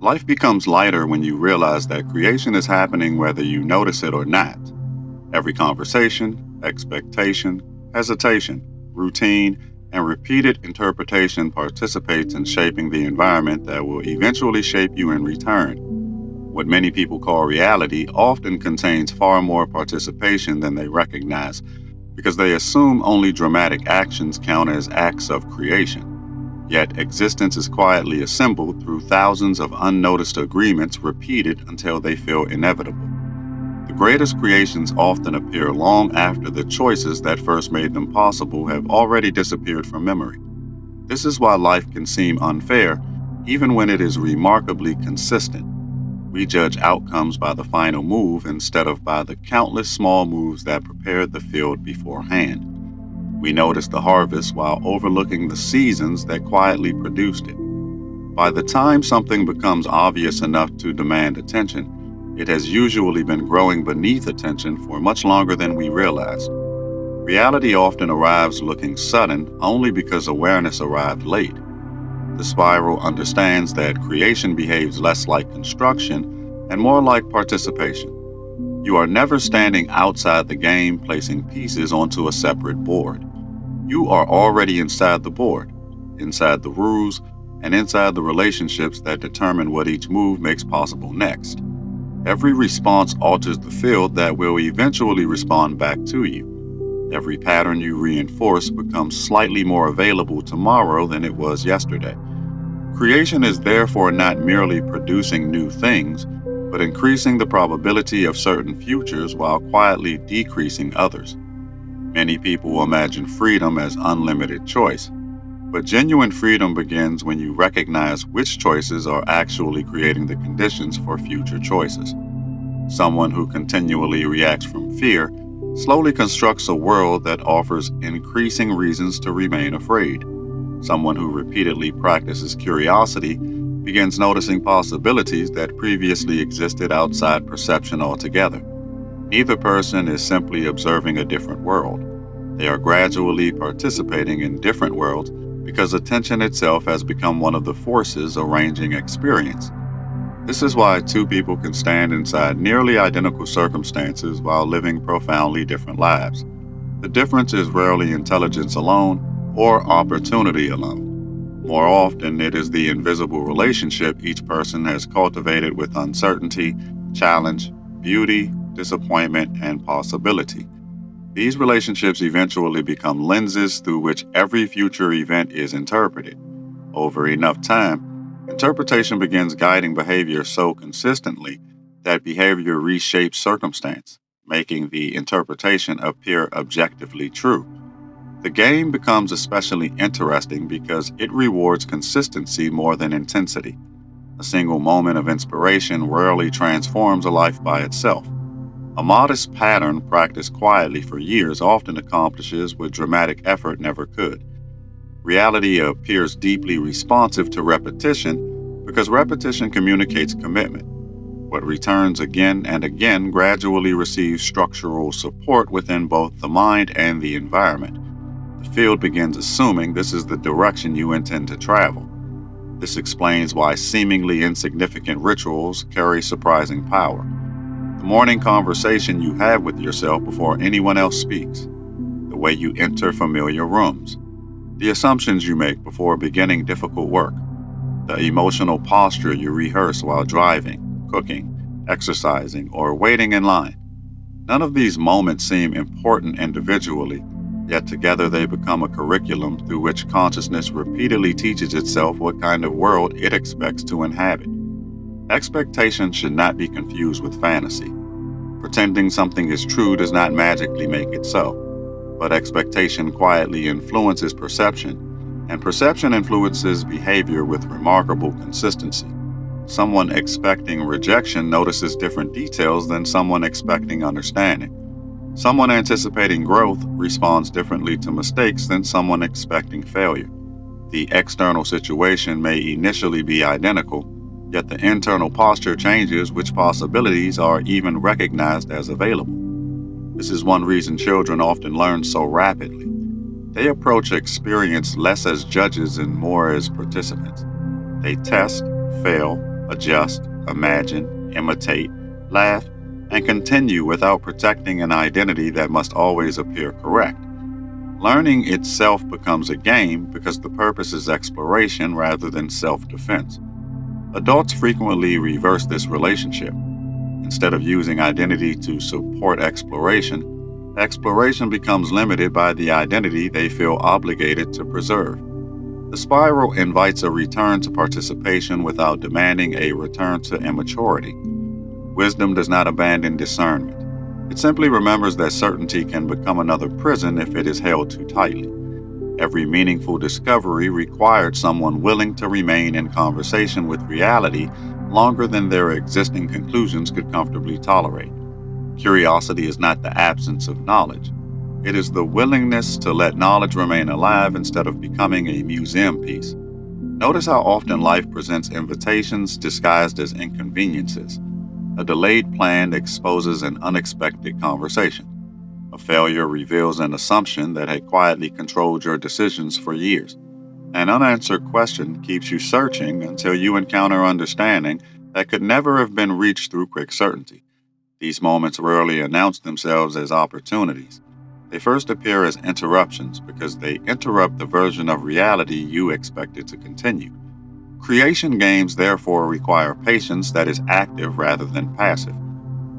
Life becomes lighter when you realize that creation is happening whether you notice it or not. Every conversation, expectation, hesitation, routine, and repeated interpretation participates in shaping the environment that will eventually shape you in return. What many people call reality often contains far more participation than they recognize because they assume only dramatic actions count as acts of creation. Yet existence is quietly assembled through thousands of unnoticed agreements repeated until they feel inevitable. The greatest creations often appear long after the choices that first made them possible have already disappeared from memory. This is why life can seem unfair, even when it is remarkably consistent. We judge outcomes by the final move instead of by the countless small moves that prepared the field beforehand. We notice the harvest while overlooking the seasons that quietly produced it. By the time something becomes obvious enough to demand attention, it has usually been growing beneath attention for much longer than we realized. Reality often arrives looking sudden only because awareness arrived late. The spiral understands that creation behaves less like construction and more like participation. You are never standing outside the game placing pieces onto a separate board. You are already inside the board, inside the rules, and inside the relationships that determine what each move makes possible next. Every response alters the field that will eventually respond back to you. Every pattern you reinforce becomes slightly more available tomorrow than it was yesterday. Creation is therefore not merely producing new things, but increasing the probability of certain futures while quietly decreasing others. Many people imagine freedom as unlimited choice, but genuine freedom begins when you recognize which choices are actually creating the conditions for future choices. Someone who continually reacts from fear slowly constructs a world that offers increasing reasons to remain afraid. Someone who repeatedly practices curiosity begins noticing possibilities that previously existed outside perception altogether. Neither person is simply observing a different world. They are gradually participating in different worlds because attention itself has become one of the forces arranging experience. This is why two people can stand inside nearly identical circumstances while living profoundly different lives. The difference is rarely intelligence alone or opportunity alone. More often, it is the invisible relationship each person has cultivated with uncertainty, challenge, beauty, disappointment, and possibility. These relationships eventually become lenses through which every future event is interpreted. Over enough time, interpretation begins guiding behavior so consistently that behavior reshapes circumstance, making the interpretation appear objectively true. The game becomes especially interesting because it rewards consistency more than intensity. A single moment of inspiration rarely transforms a life by itself. A modest pattern practiced quietly for years often accomplishes what dramatic effort never could. Reality appears deeply responsive to repetition because repetition communicates commitment. What returns again and again gradually receives structural support within both the mind and the environment. The field begins assuming this is the direction you intend to travel. This explains why seemingly insignificant rituals carry surprising power. The morning conversation you have with yourself before anyone else speaks, the way you enter familiar rooms, the assumptions you make before beginning difficult work, the emotional posture you rehearse while driving, cooking, exercising, or waiting in line. None of these moments seem important individually, yet together they become a curriculum through which consciousness repeatedly teaches itself what kind of world it expects to inhabit. Expectation should not be confused with fantasy. Pretending something is true does not magically make it so, but expectation quietly influences perception, and perception influences behavior with remarkable consistency. Someone expecting rejection notices different details than someone expecting understanding. Someone anticipating growth responds differently to mistakes than someone expecting failure. The external situation may initially be identical, yet the internal posture changes which possibilities are even recognized as available. This is one reason children often learn so rapidly. They approach experience less as judges and more as participants. They test, fail, adjust, imagine, imitate, laugh, and continue without protecting an identity that must always appear correct. Learning itself becomes a game because the purpose is exploration rather than self defense. Adults frequently reverse this relationship. Instead of using identity to support exploration, exploration becomes limited by the identity they feel obligated to preserve. The spiral invites a return to participation without demanding a return to immaturity. Wisdom does not abandon discernment. It simply remembers that certainty can become another prison if it is held too tightly. Every meaningful discovery required someone willing to remain in conversation with reality longer than their existing conclusions could comfortably tolerate. Curiosity is not the absence of knowledge. It is the willingness to let knowledge remain alive instead of becoming a museum piece. Notice how often life presents invitations disguised as inconveniences. A delayed plan exposes an unexpected conversation. A failure reveals an assumption that had quietly controlled your decisions for years. An unanswered question keeps you searching until you encounter understanding that could never have been reached through quick certainty. These moments rarely announce themselves as opportunities. They first appear as interruptions because they interrupt the version of reality you expected to continue. Creation games therefore require patience that is active rather than passive.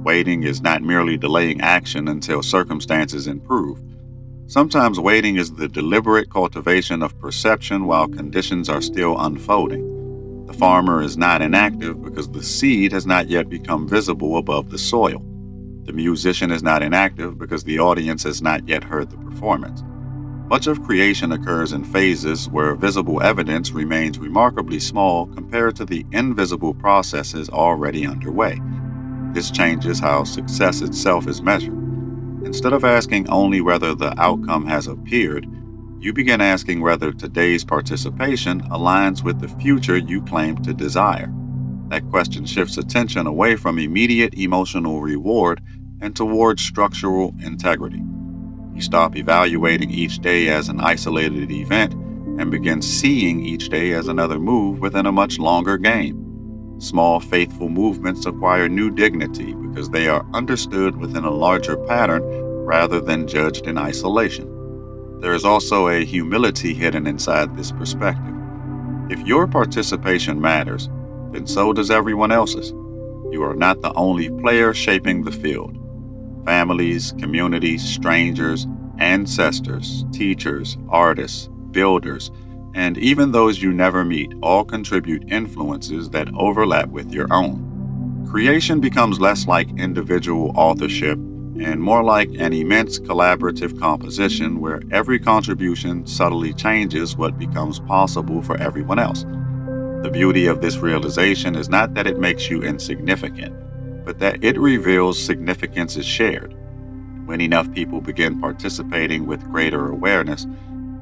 Waiting is not merely delaying action until circumstances improve. Sometimes waiting is the deliberate cultivation of perception while conditions are still unfolding. The farmer is not inactive because the seed has not yet become visible above the soil. The musician is not inactive because the audience has not yet heard the performance. Much of creation occurs in phases where visible evidence remains remarkably small compared to the invisible processes already underway. This changes how success itself is measured. Instead of asking only whether the outcome has appeared, you begin asking whether today's participation aligns with the future you claim to desire. That question shifts attention away from immediate emotional reward and towards structural integrity. You stop evaluating each day as an isolated event and begin seeing each day as another move within a much longer game. Small, faithful movements acquire new dignity because they are understood within a larger pattern rather than judged in isolation. There is also a humility hidden inside this perspective. If your participation matters, then so does everyone else's. You are not the only player shaping the field. Families, communities, strangers, ancestors, teachers, artists, builders, and even those you never meet all contribute influences that overlap with your own. Creation becomes less like individual authorship and more like an immense collaborative composition where every contribution subtly changes what becomes possible for everyone else. The beauty of this realization is not that it makes you insignificant, but that it reveals significance is shared. When enough people begin participating with greater awareness,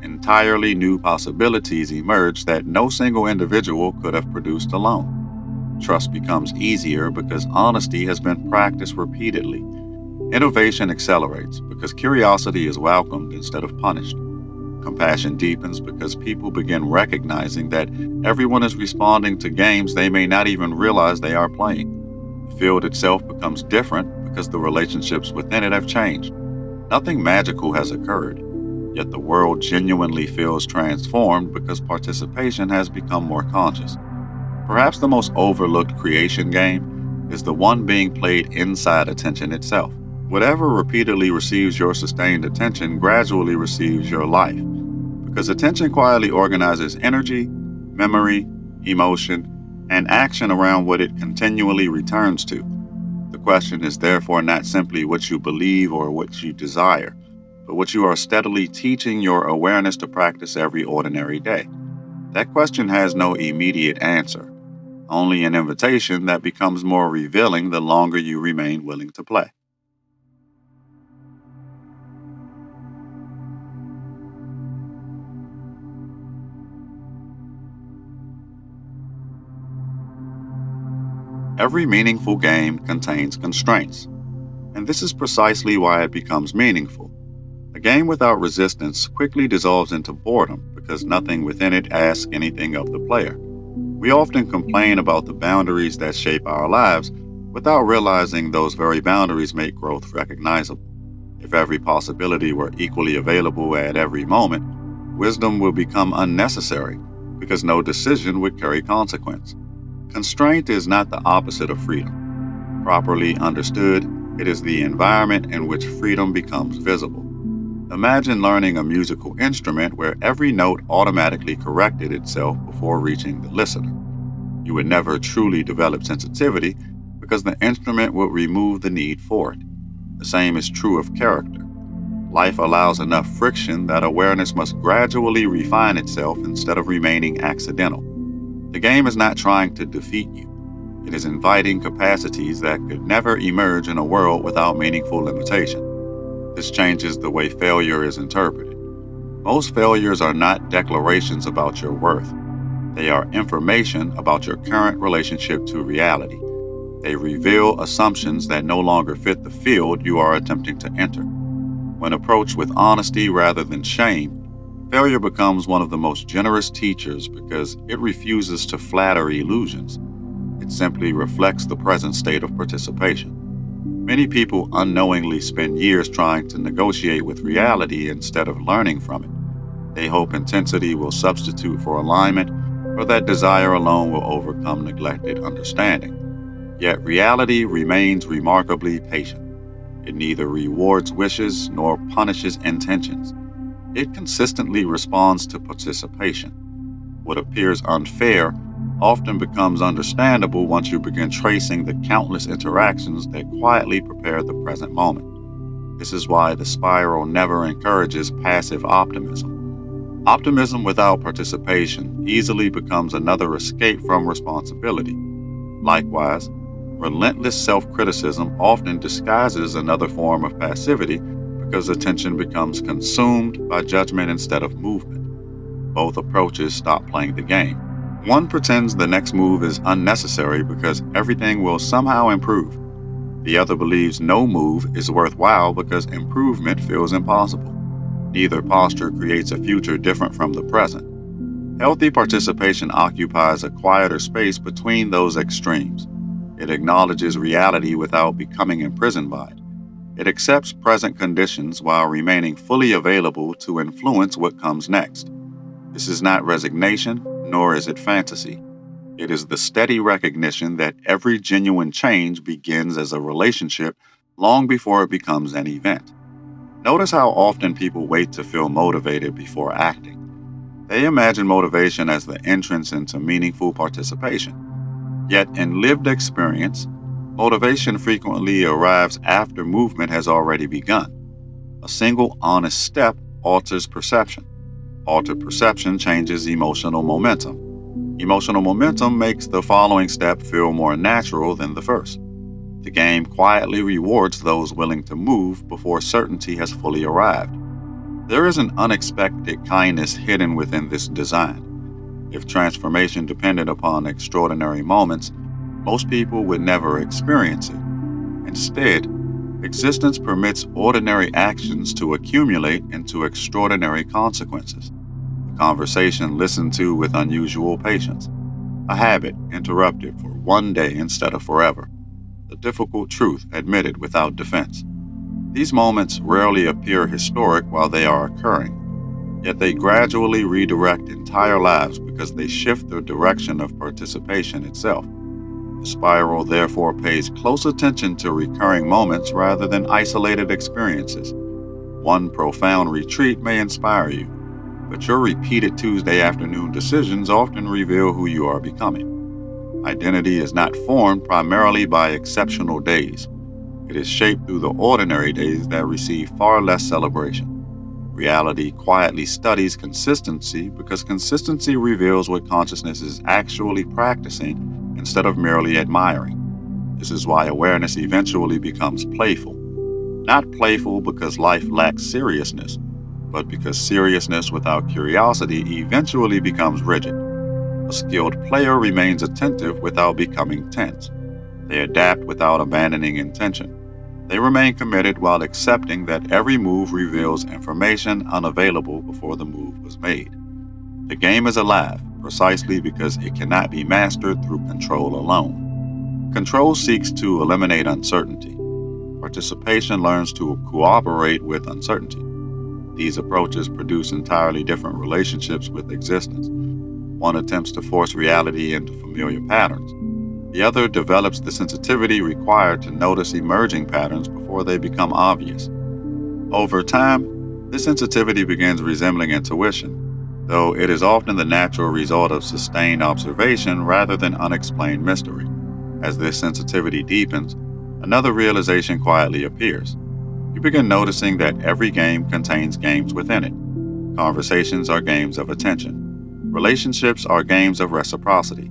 entirely new possibilities emerge that no single individual could have produced alone. Trust becomes easier because honesty has been practiced repeatedly. Innovation accelerates because curiosity is welcomed instead of punished. Compassion deepens because people begin recognizing that everyone is responding to games they may not even realize they are playing. The field itself becomes different because the relationships within it have changed. Nothing magical has occurred, yet the world genuinely feels transformed because participation has become more conscious. Perhaps the most overlooked creation game is the one being played inside attention itself. Whatever repeatedly receives your sustained attention gradually receives your life, because attention quietly organizes energy, memory, emotion, and action around what it continually returns to. The question is therefore not simply what you believe or what you desire, but what you are steadily teaching your awareness to practice every ordinary day. That question has no immediate answer, only an invitation that becomes more revealing the longer you remain willing to play. Every meaningful game contains constraints, and this is precisely why it becomes meaningful. A game without resistance quickly dissolves into boredom because nothing within it asks anything of the player. We often complain about the boundaries that shape our lives without realizing those very boundaries make growth recognizable. If every possibility were equally available at every moment, wisdom would become unnecessary because no decision would carry consequence. Constraint is not the opposite of freedom. Properly understood, it is the environment in which freedom becomes visible. Imagine learning a musical instrument where every note automatically corrected itself before reaching the listener. You would never truly develop sensitivity because the instrument would remove the need for it. The same is true of character. Life allows enough friction that awareness must gradually refine itself instead of remaining accidental. The game is not trying to defeat you. It is inviting capacities that could never emerge in a world without meaningful limitation. This changes the way failure is interpreted. Most failures are not declarations about your worth. They are information about your current relationship to reality. They reveal assumptions that no longer fit the field you are attempting to enter. When approached with honesty rather than shame, failure becomes one of the most generous teachers because it refuses to flatter illusions. It simply reflects the present state of participation. Many people unknowingly spend years trying to negotiate with reality instead of learning from it. They hope intensity will substitute for alignment or that desire alone will overcome neglected understanding. Yet reality remains remarkably patient. It neither rewards wishes nor punishes intentions. It consistently responds to participation. What appears unfair often becomes understandable once you begin tracing the countless interactions that quietly prepare the present moment. This is why the spiral never encourages passive optimism. Optimism without participation easily becomes another escape from responsibility. Likewise, relentless self criticism often disguises another form of passivity because attention becomes consumed by judgment instead of movement. Both approaches stop playing the game. One pretends the next move is unnecessary because everything will somehow improve. The other believes no move is worthwhile because improvement feels impossible. Neither posture creates a future different from the present. Healthy participation occupies a quieter space between those extremes. It acknowledges reality without becoming imprisoned by it. It accepts present conditions while remaining fully available to influence what comes next. This is not resignation, nor is it fantasy. It is the steady recognition that every genuine change begins as a relationship long before it becomes an event. Notice how often people wait to feel motivated before acting. They imagine motivation as the entrance into meaningful participation. Yet, in lived experience, motivation frequently arrives after movement has already begun. A single honest step alters perception. Altered perception changes emotional momentum. Emotional momentum makes the following step feel more natural than the first. The game quietly rewards those willing to move before certainty has fully arrived. There is an unexpected kindness hidden within this design. If transformation depended upon extraordinary moments, most people would never experience it. Instead, existence permits ordinary actions to accumulate into extraordinary consequences. A conversation listened to with unusual patience. A habit interrupted for one day instead of forever. The difficult truth admitted without defense. These moments rarely appear historic while they are occurring, yet they gradually redirect entire lives because they shift the direction of participation itself. The spiral therefore pays close attention to recurring moments rather than isolated experiences. One profound retreat may inspire you, but your repeated Tuesday afternoon decisions often reveal who you are becoming. Identity is not formed primarily by exceptional days. It is shaped through the ordinary days that receive far less celebration. Reality quietly studies consistency because consistency reveals what consciousness is actually practicing instead of merely admiring. This is why awareness eventually becomes playful. Not playful because life lacks seriousness, but because seriousness without curiosity eventually becomes rigid. A skilled player remains attentive without becoming tense. They adapt without abandoning intention. They remain committed while accepting that every move reveals information unavailable before the move was made. The game is alive precisely because it cannot be mastered through control alone. Control seeks to eliminate uncertainty. Participation learns to cooperate with uncertainty. These approaches produce entirely different relationships with existence. One attempts to force reality into familiar patterns. The other develops the sensitivity required to notice emerging patterns before they become obvious. Over time, this sensitivity begins resembling intuition, though it is often the natural result of sustained observation rather than unexplained mystery. As this sensitivity deepens, another realization quietly appears. You begin noticing that every game contains games within it. Conversations are games of attention. Relationships are games of reciprocity.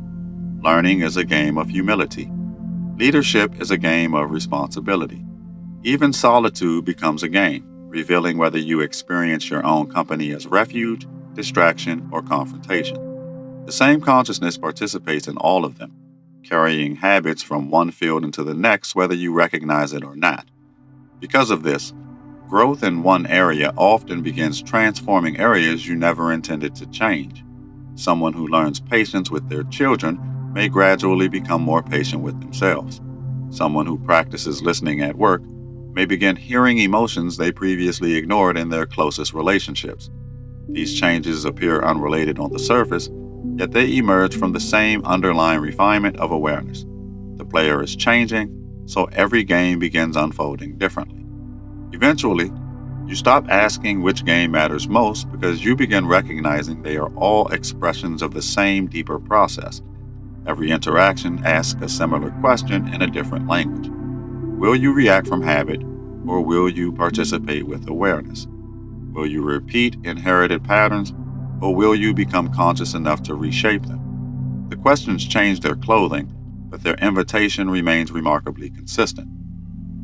Learning is a game of humility. Leadership is a game of responsibility. Even solitude becomes a game, revealing whether you experience your own company as refuge, distraction, or confrontation. The same consciousness participates in all of them, carrying habits from one field into the next, whether you recognize it or not. Because of this, growth in one area often begins transforming areas you never intended to change. Someone who learns patience with their children may gradually become more patient with themselves. Someone who practices listening at work may begin hearing emotions they previously ignored in their closest relationships. These changes appear unrelated on the surface, yet they emerge from the same underlying refinement of awareness. The player is changing, so every game begins unfolding differently. Eventually, you stop asking which game matters most because you begin recognizing they are all expressions of the same deeper process. Every interaction asks a similar question in a different language. Will you react from habit, or will you participate with awareness? Will you repeat inherited patterns, or will you become conscious enough to reshape them? The questions change their clothing, but their invitation remains remarkably consistent.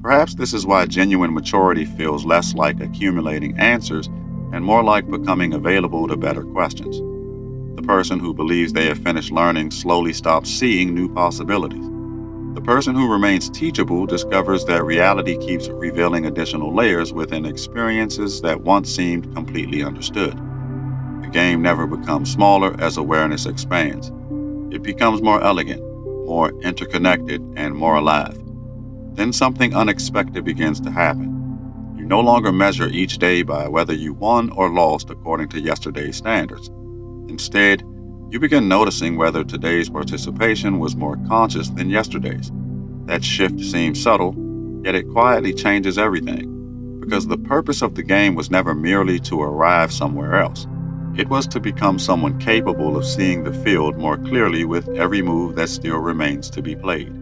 Perhaps this is why genuine maturity feels less like accumulating answers and more like becoming available to better questions. The person who believes they have finished learning slowly stops seeing new possibilities. The person who remains teachable discovers that reality keeps revealing additional layers within experiences that once seemed completely understood. The game never becomes smaller as awareness expands. It becomes more elegant, more interconnected, and more alive. Then something unexpected begins to happen. You no longer measure each day by whether you won or lost according to yesterday's standards. Instead, you begin noticing whether today's participation was more conscious than yesterday's. That shift seems subtle, yet it quietly changes everything, because the purpose of the game was never merely to arrive somewhere else. It was to become someone capable of seeing the field more clearly with every move that still remains to be played.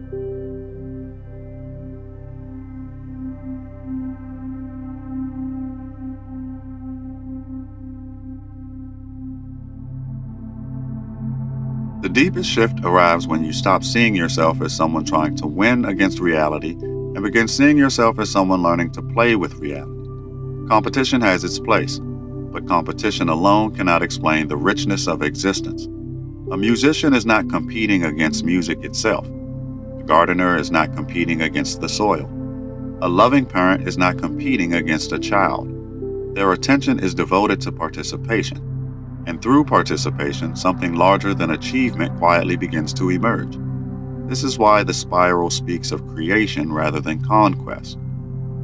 The deepest shift arrives when you stop seeing yourself as someone trying to win against reality and begin seeing yourself as someone learning to play with reality. Competition has its place, but competition alone cannot explain the richness of existence. A musician is not competing against music itself. A gardener is not competing against the soil. A loving parent is not competing against a child. Their attention is devoted to participation. And through participation, something larger than achievement quietly begins to emerge. This is why the spiral speaks of creation rather than conquest.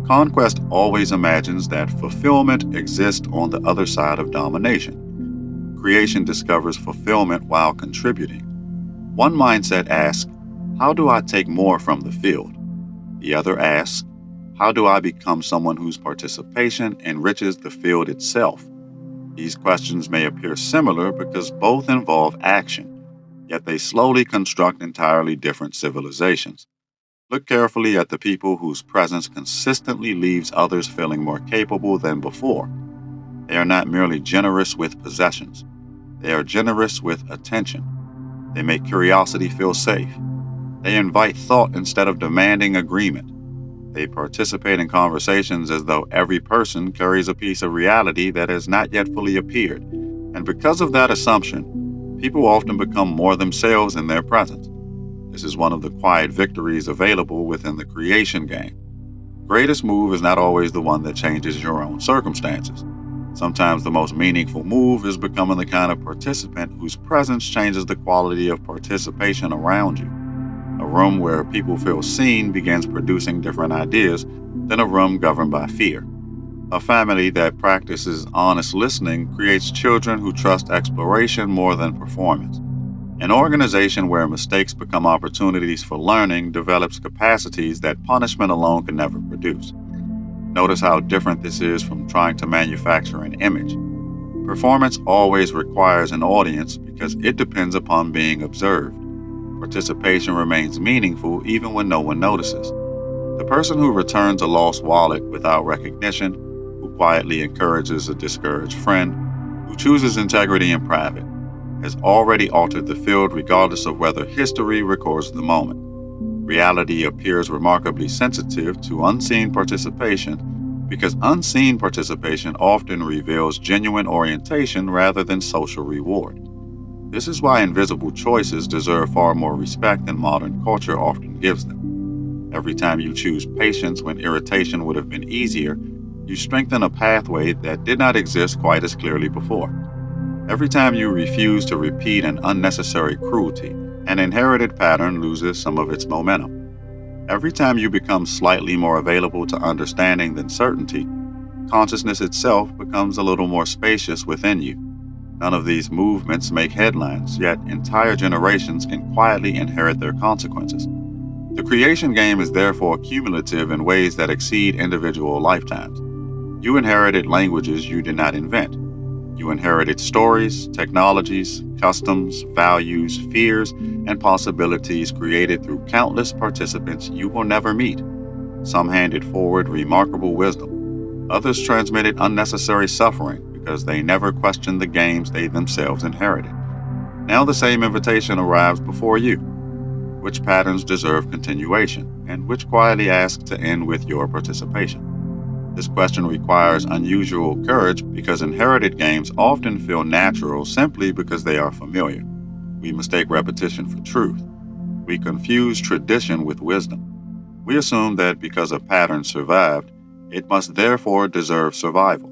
Conquest always imagines that fulfillment exists on the other side of domination. Creation discovers fulfillment while contributing. One mindset asks, how do I take more from the field? The other asks, how do I become someone whose participation enriches the field itself? These questions may appear similar because both involve action, yet they slowly construct entirely different civilizations. Look carefully at the people whose presence consistently leaves others feeling more capable than before. They are not merely generous with possessions, they are generous with attention. They make curiosity feel safe. They invite thought instead of demanding agreement. They participate in conversations as though every person carries a piece of reality that has not yet fully appeared. And because of that assumption, people often become more themselves in their presence. This is one of the quiet victories available within the creation game. Greatest move is not always the one that changes your own circumstances. Sometimes the most meaningful move is becoming the kind of participant whose presence changes the quality of participation around you. A room where people feel seen begins producing different ideas than a room governed by fear. A family that practices honest listening creates children who trust exploration more than performance. An organization where mistakes become opportunities for learning develops capacities that punishment alone can never produce. Notice how different this is from trying to manufacture an image. Performance always requires an audience because it depends upon being observed. Participation remains meaningful even when no one notices. The person who returns a lost wallet without recognition, who quietly encourages a discouraged friend, who chooses integrity in private, has already altered the field regardless of whether history records the moment. Reality appears remarkably sensitive to unseen participation because unseen participation often reveals genuine orientation rather than social reward. This is why invisible choices deserve far more respect than modern culture often gives them. Every time you choose patience when irritation would have been easier, you strengthen a pathway that did not exist quite as clearly before. Every time you refuse to repeat an unnecessary cruelty, an inherited pattern loses some of its momentum. Every time you become slightly more available to understanding than certainty, consciousness itself becomes a little more spacious within you. None of these movements make headlines, yet entire generations can quietly inherit their consequences. The creation game is therefore cumulative in ways that exceed individual lifetimes. You inherited languages you did not invent. You inherited stories, technologies, customs, values, fears, and possibilities created through countless participants you will never meet. Some handed forward remarkable wisdom. Others transmitted unnecessary suffering because they never questioned the games they themselves inherited. Now the same invitation arrives before you. Which patterns deserve continuation, and which quietly ask to end with your participation? This question requires unusual courage because inherited games often feel natural simply because they are familiar. We mistake repetition for truth. We confuse tradition with wisdom. We assume that because a pattern survived, it must therefore deserve survival.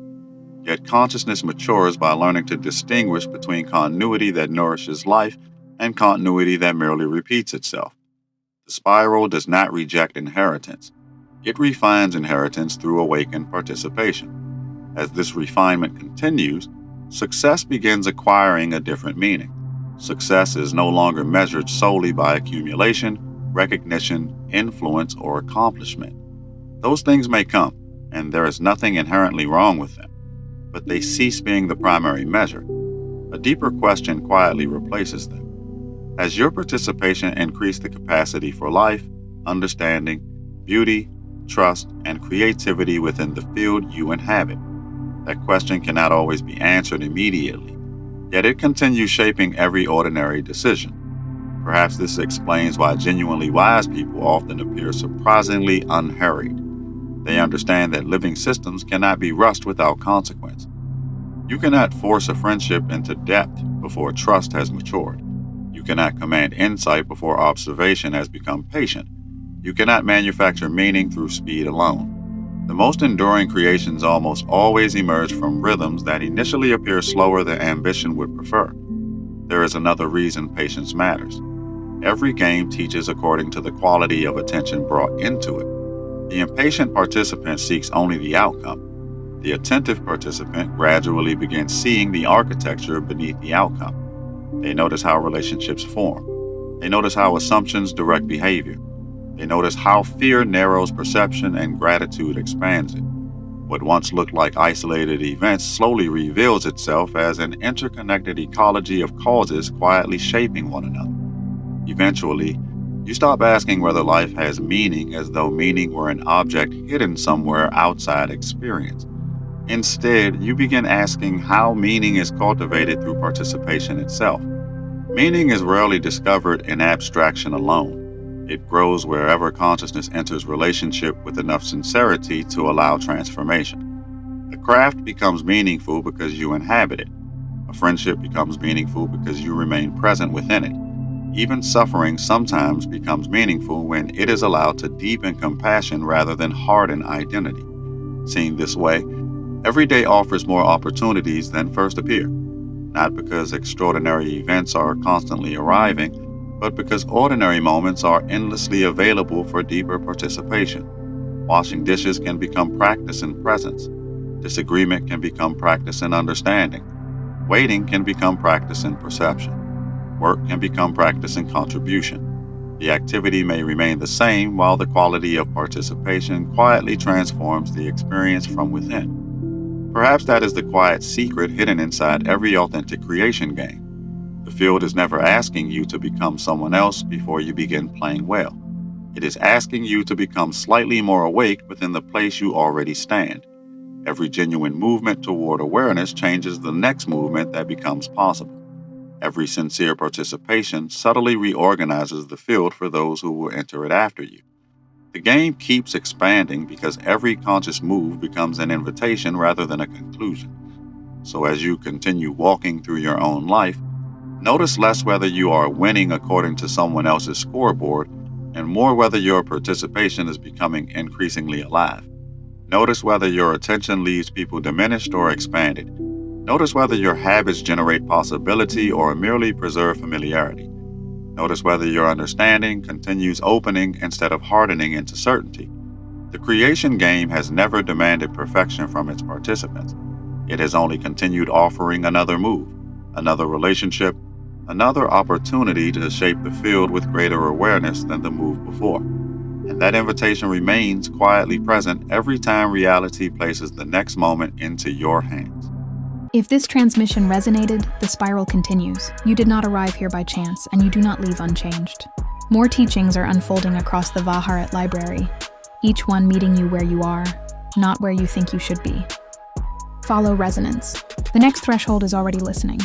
Yet consciousness matures by learning to distinguish between continuity that nourishes life and continuity that merely repeats itself. The spiral does not reject inheritance. It refines inheritance through awakened participation. As this refinement continues, success begins acquiring a different meaning. Success is no longer measured solely by accumulation, recognition, influence, or accomplishment. Those things may come, and there is nothing inherently wrong with them, but they cease being the primary measure. A deeper question quietly replaces them. Has your participation increased the capacity for life, understanding, beauty, trust, and creativity within the field you inhabit? That question cannot always be answered immediately, yet it continues shaping every ordinary decision. Perhaps this explains why genuinely wise people often appear surprisingly unhurried. They understand that living systems cannot be rushed without consequence. You cannot force a friendship into depth before trust has matured. You cannot command insight before observation has become patient. You cannot manufacture meaning through speed alone. The most enduring creations almost always emerge from rhythms that initially appear slower than ambition would prefer. There is another reason patience matters. Every game teaches according to the quality of attention brought into it. The impatient participant seeks only the outcome. The attentive participant gradually begins seeing the architecture beneath the outcome. They notice how relationships form. They notice how assumptions direct behavior. They notice how fear narrows perception and gratitude expands it. What once looked like isolated events slowly reveals itself as an interconnected ecology of causes quietly shaping one another. Eventually, you stop asking whether life has meaning as though meaning were an object hidden somewhere outside experience. Instead, you begin asking how meaning is cultivated through participation itself. Meaning is rarely discovered in abstraction alone. It grows wherever consciousness enters relationship with enough sincerity to allow transformation. A craft becomes meaningful because you inhabit it. A friendship becomes meaningful because you remain present within it. Even suffering sometimes becomes meaningful when it is allowed to deepen compassion rather than harden identity. Seen this way, every day offers more opportunities than first appear, not because extraordinary events are constantly arriving, but because ordinary moments are endlessly available for deeper participation. Washing dishes can become practice in presence. Disagreement can become practice in understanding. Waiting can become practice in perception. Work can become practice in contribution. The activity may remain the same while the quality of participation quietly transforms the experience from within. Perhaps that is the quiet secret hidden inside every authentic creation game. The field is never asking you to become someone else before you begin playing well. It is asking you to become slightly more awake within the place you already stand. Every genuine movement toward awareness changes the next movement that becomes possible. Every sincere participation subtly reorganizes the field for those who will enter it after you. The game keeps expanding because every conscious move becomes an invitation rather than a conclusion. So as you continue walking through your own life, notice less whether you are winning according to someone else's scoreboard and more whether your participation is becoming increasingly alive. Notice whether your attention leaves people diminished or expanded. Notice whether your habits generate possibility or merely preserve familiarity. Notice whether your understanding continues opening instead of hardening into certainty. The creation game has never demanded perfection from its participants. It has only continued offering another move, another relationship, another opportunity to shape the field with greater awareness than the move before. And that invitation remains quietly present every time reality places the next moment into your hands. If this transmission resonated, the spiral continues. You did not arrive here by chance, and you do not leave unchanged. More teachings are unfolding across the Haret library, each one meeting you where you are, not where you think you should be. Follow resonance. The next threshold is already listening.